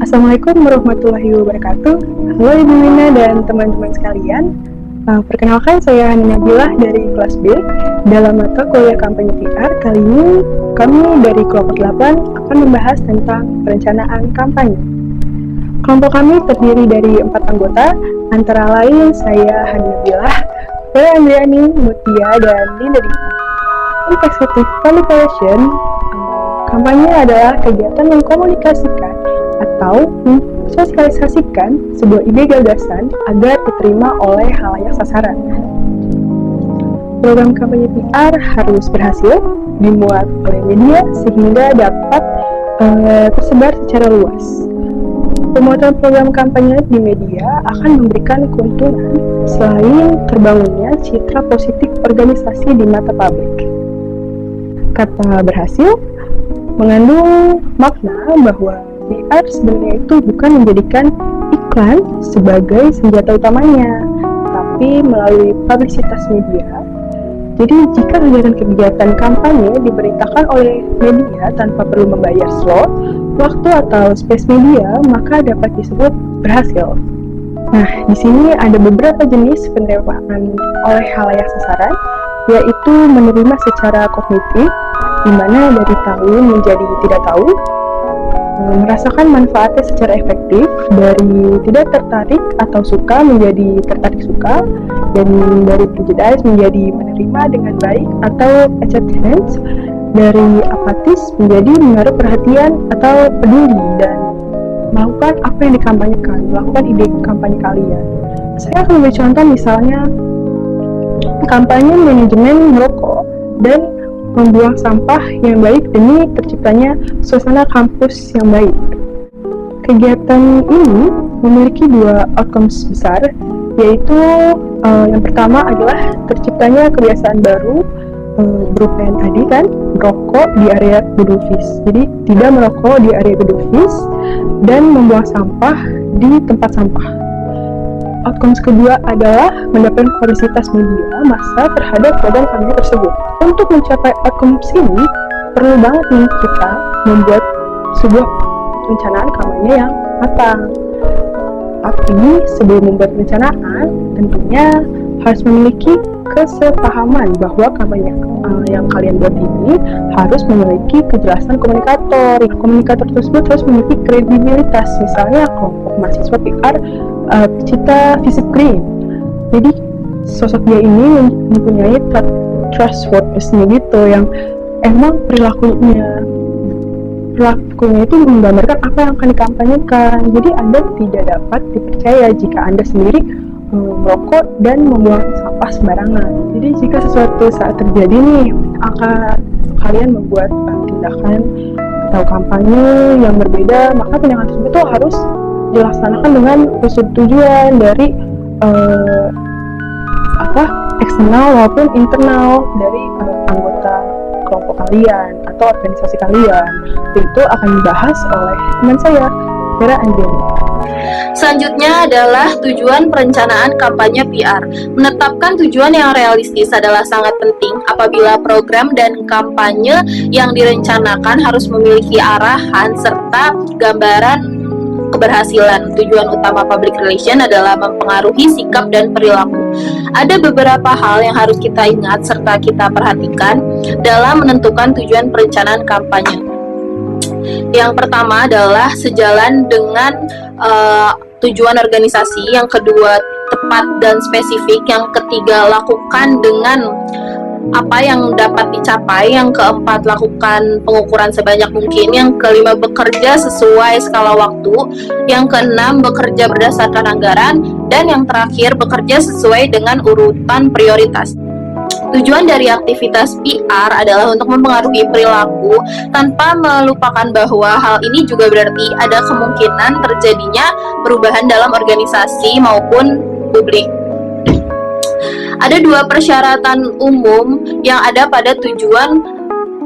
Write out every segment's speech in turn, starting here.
Assalamualaikum warahmatullahi wabarakatuh. Halo Ibu Wina dan teman-teman sekalian. Perkenalkan, saya Hani Nabilah dari kelas B. Dalam mata kuliah kampanye PR, kali ini kami dari kelompok 8 akan membahas tentang perencanaan kampanye. Kelompok kami terdiri dari 4 anggota, antara lain saya Hani Nabilah, Boy Andriani, Mutia, dan Dinda Diva. Untuk executive qualification, kampanye adalah kegiatan mengkomunikasikan atau mensosialisasikan sebuah ide gagasan agar diterima oleh khalayak sasaran. Program kampanye PR harus berhasil dimuat oleh media sehingga dapat tersebar secara luas. Pemuatan program kampanye di media akan memberikan keuntungan selain terbangunnya citra positif organisasi di mata publik. Kata berhasil mengandung makna bahwa PR sebenarnya itu bukan menjadikan iklan sebagai senjata utamanya, tapi melalui publisitas media. Jadi jika kegiatan kampanye diberitakan oleh media tanpa perlu membayar slot, waktu atau space media, maka dapat disebut berhasil. Nah, di sini ada beberapa jenis penerimaan oleh khalayak sasaran, yaitu menerima secara kognitif, di mana dari tahu menjadi tidak tahu, merasakan manfaatnya secara efektif, dari tidak tertarik atau suka menjadi tertarik suka, dan dari prejudice menjadi menerima dengan baik atau acceptance, dari apatis menjadi menaruh perhatian atau peduli dan melakukan apa yang dikampanyekan, melakukan ide kampanye kalian. Saya akan memberi contoh misalnya kampanye manajemen merokok dan membuang sampah yang baik demi terciptanya suasana kampus yang baik. Kegiatan ini memiliki 2 outcomes besar, yaitu yang pertama adalah terciptanya kebiasaan baru berupa yang tadi kan, merokok di area gedung FIS. Jadi tidak merokok di area gedung FIS dan membuang sampah di tempat sampah. Outcomes kedua adalah mendapatkan publisitas media massa terhadap program kampanye tersebut. Untuk mencapai outcomes ini, perlu banget nih kita membuat sebuah perencanaan kampanye yang matang. Tapi sebelum membuat perencanaan, tentunya harus memiliki kesepahaman bahwa kampanye yang kalian buat ini harus memiliki kejelasan komunikator. Komunikator tersebut harus memiliki kredibilitas. Misalnya kelompok mahasiswa PR pecinta fisik green. Jadi sosok dia ini mempunyai trustworthiness-nya gitu, yang emang perilakunya itu menggambarkan apa yang akan dikampanyekan. Jadi Anda tidak dapat dipercaya jika Anda sendiri merokok dan membuang sampah sembarangan. Jadi jika sesuatu saat terjadi nih, akan kalian membuat tindakan atau kampanye yang berbeda, maka tindakan tersebut tuh harus dilaksanakan dengan persetujuan dari eksternal maupun internal dari anggota kelompok kalian atau organisasi kalian. Itu akan dibahas oleh teman saya, Vera Andriani. Selanjutnya adalah tujuan perencanaan kampanye PR. Menetapkan tujuan yang realistis adalah sangat penting apabila program dan kampanye yang direncanakan harus memiliki arahan serta gambaran keberhasilan. Tujuan utama public relation adalah mempengaruhi sikap dan perilaku. Ada beberapa hal yang harus kita ingat serta kita perhatikan dalam menentukan tujuan perencanaan kampanye. Yang pertama adalah sejalan dengan tujuan organisasi, yang kedua tepat dan spesifik, yang ketiga lakukan dengan apa yang dapat dicapai, yang keempat lakukan pengukuran sebanyak mungkin, yang kelima bekerja sesuai skala waktu, yang keenam bekerja berdasarkan anggaran, dan yang terakhir bekerja sesuai dengan urutan prioritas. Tujuan dari aktivitas PR adalah untuk mempengaruhi perilaku tanpa melupakan bahwa hal ini juga berarti ada kemungkinan terjadinya perubahan dalam organisasi maupun publik. Ada 2 persyaratan umum yang ada pada tujuan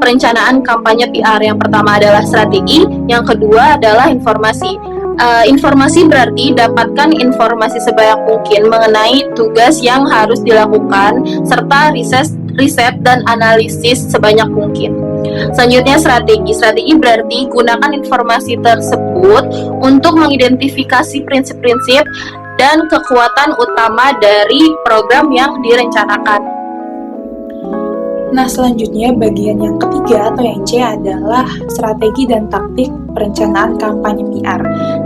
perencanaan kampanye PR. Yang pertama adalah strategi, yang kedua adalah informasi. Informasi berarti dapatkan informasi sebanyak mungkin mengenai tugas yang harus dilakukan serta riset dan analisis sebanyak mungkin. Selanjutnya strategi. Strategi berarti gunakan informasi tersebut untuk mengidentifikasi prinsip-prinsip dan kekuatan utama dari program yang direncanakan. Nah, selanjutnya bagian yang ketiga atau yang C adalah strategi dan taktik perencanaan kampanye PR.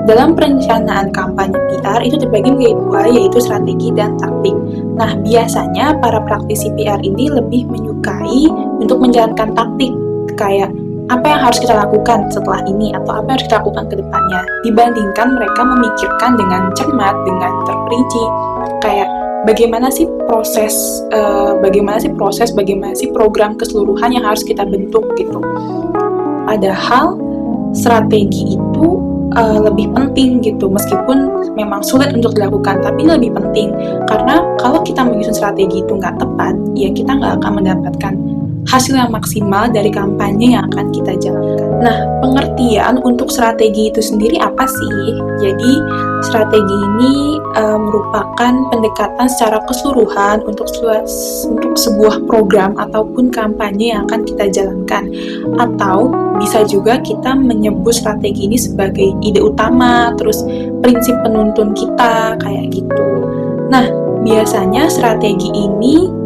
Dalam perencanaan kampanye PR itu terbagi menjadi dua, yaitu strategi dan taktik. Nah, biasanya para praktisi PR ini lebih menyukai untuk menjalankan taktik, kayak apa yang harus kita lakukan setelah ini atau apa yang harus kita lakukan ke depannya, dibandingkan mereka memikirkan dengan cermat, dengan terperinci, kayak bagaimana sih program keseluruhan yang harus kita bentuk gitu. Padahal strategi itu lebih penting gitu, meskipun memang sulit untuk dilakukan, tapi lebih penting karena kalau kita menyusun strategi itu nggak tepat, ya kita nggak akan mendapatkan hasil yang maksimal dari kampanye yang akan kita jalankan. Nah, pengertian untuk strategi itu sendiri apa sih? Jadi, strategi ini merupakan pendekatan secara keseluruhan untuk sebuah program ataupun kampanye yang akan kita jalankan. Atau bisa juga kita menyebut strategi ini sebagai ide utama, terus prinsip penuntun kita, kayak gitu. Nah, biasanya strategi ini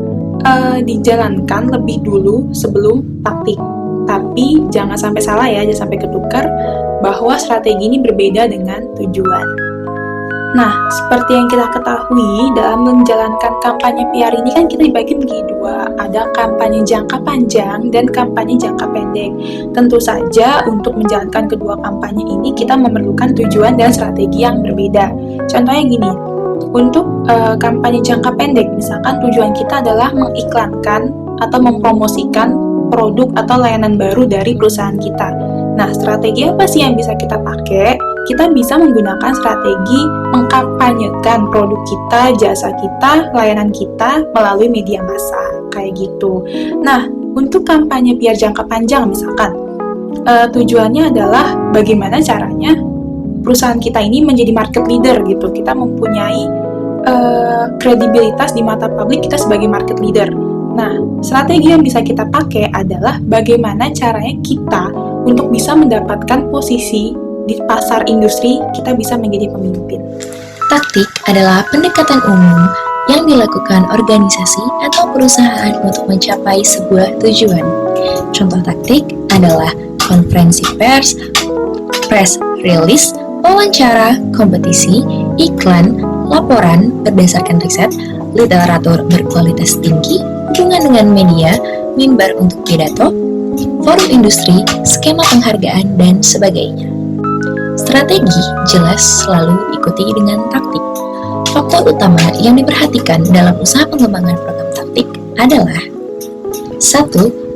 dijalankan lebih dulu sebelum taktik. Tapi jangan sampai salah ya, jangan sampai ketukar bahwa strategi ini berbeda dengan tujuan. Nah, seperti yang kita ketahui dalam menjalankan kampanye PR ini kan kita dibagi menjadi dua, ada kampanye jangka panjang dan kampanye jangka pendek. Tentu saja untuk menjalankan kedua kampanye ini kita memerlukan tujuan dan strategi yang berbeda. Contohnya gini, untuk kampanye jangka pendek, misalkan tujuan kita adalah mengiklankan atau mempromosikan produk atau layanan baru dari perusahaan kita. Nah, strategi apa sih yang bisa kita pakai? Kita bisa menggunakan strategi mengkampanyekan produk kita, jasa kita, layanan kita melalui media massa, kayak gitu. Nah, untuk kampanye PR jangka panjang misalkan, tujuannya adalah bagaimana caranya perusahaan kita ini menjadi market leader gitu. Kita mempunyai kredibilitas di mata publik kita sebagai market leader. Nah, strategi yang bisa kita pakai adalah bagaimana caranya kita untuk bisa mendapatkan posisi di pasar industri, kita bisa menjadi pemimpin. Taktik adalah pendekatan umum yang dilakukan organisasi atau perusahaan untuk mencapai sebuah tujuan. Contoh taktik adalah konferensi pers, press release, wawancara, kompetisi, iklan, laporan berdasarkan riset, literatur berkualitas tinggi, hubungan dengan media, mimbar untuk pidato, forum industri, skema penghargaan, dan sebagainya. Strategi jelas selalu ikuti dengan taktik. Faktor utama yang diperhatikan dalam usaha pengembangan program taktik adalah 1.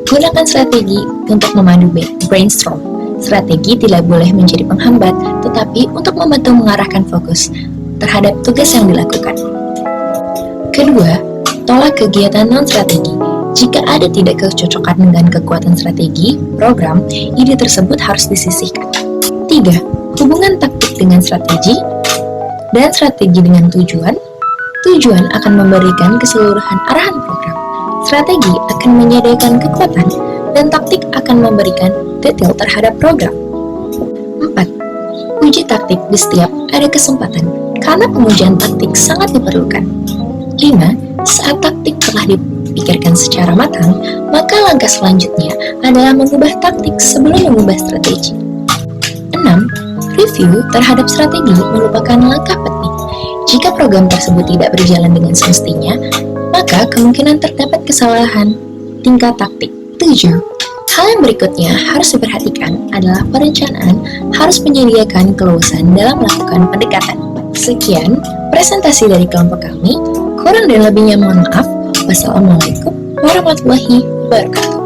Gunakan strategi untuk memandu brainstorm. Strategi tidak boleh menjadi penghambat, tetapi untuk membantu mengarahkan fokus terhadap tugas yang dilakukan. Kedua, tolak kegiatan non-strategi. Jika ada tidak kecocokan dengan kekuatan strategi, program, ide tersebut harus disisihkan. 3. Hubungan taktik dengan strategi dan strategi dengan tujuan. Tujuan akan memberikan keseluruhan arahan program. Strategi akan menyediakan kekuatan dan taktik akan memberikan detail terhadap program. 4. Uji taktik di setiap ada kesempatan, karena pengujian taktik sangat diperlukan. 5. Saat taktik telah dipikirkan secara matang, maka langkah selanjutnya adalah mengubah taktik sebelum mengubah strategi. 6. Review terhadap strategi merupakan langkah penting. Jika program tersebut tidak berjalan dengan semestinya, maka kemungkinan terdapat kesalahan tingkat taktik. 7. Hal yang berikutnya harus diperhatikan adalah perencanaan harus menyediakan keluasan dalam melakukan pendekatan. Sekian presentasi dari kelompok kami. Kurang dan lebihnya mohon maaf. Wassalamualaikum warahmatullahi wabarakatuh.